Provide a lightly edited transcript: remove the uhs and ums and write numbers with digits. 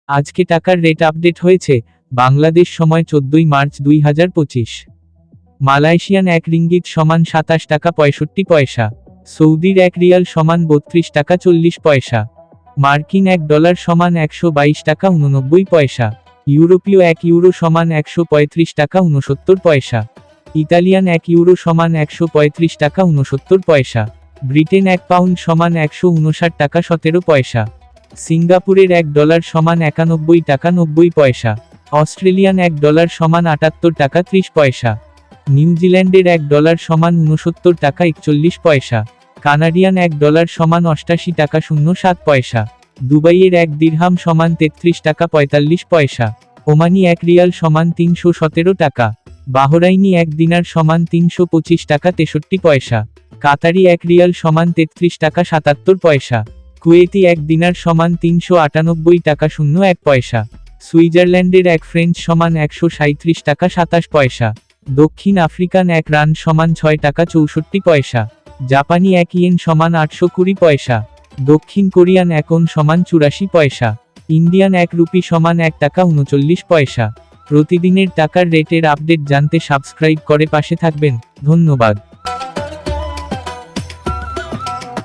আজকে টাকার rate update হয়েছে। বাংলাদেশ সময় 14ই মার্চ 2025। মালয়েশিয়ান এক রিঙ্গিত সমান 27 টাকা 65 পয়সা। সৌদির এক রিয়াল সমান 32 টাকা 40 পয়সা। মার্কিন এক ডলার সমান 122 টাকা 89 পয়সা। ইউরোপীয় এক ইউরো সমান 135 টাকা 69 পয়সা। ইতালিয়ান এক ইউরো সমান 135 টাকা 69 পয়সা। ব্রিটেন এক পাউন্ড সমান 159 টাকা 17 পয়সা। সিঙ্গাপুরের এক ডলার সমান 91 টাকা 90 পয়সা। অস্ট্রেলিয়ান এক ডলার সমান 78 টাকা 30 পয়সা। নিউজিল্যান্ডের এক ডলার সমান 69 টাকা 41 পয়সা। কানাডিয়ান এক ডলার সমান 88 টাকা 07 পয়সা। দুবাইয়ের এক দিরহাম সমান 33 টাকা 45 পয়সা। ওমানি এক রিয়াল সমান 317 টাকা। বাহরাইনি এক দিনার সমান 325 টাকা 63 পয়সা। কাতারি এক রিয়াল সমান 33 টাকা 77 পয়সা। কুয়েতি এক দিনার সমান 398 টাকা 01 পয়সা। সুইজারল্যান্ডের এক ফ্রেঞ্চ সমান 137 টাকা 27 পয়সা। দক্ষিণ আফ্রিকান এক রান সমান 6 টাকা 64 পয়সা। জাপানি এক ইয়েন সমান 820 পয়সা। দক্ষিণ কোরিয়ান এক ওন সমান 84 পয়সা। ইন্ডিয়ান এক রুপি সমান 1 টাকা 39 পয়সা। প্রতিদিনের টাকার রেটের আপডেট জানতে সাবস্ক্রাইব করে পাশে থাকবেন। ধন্যবাদ।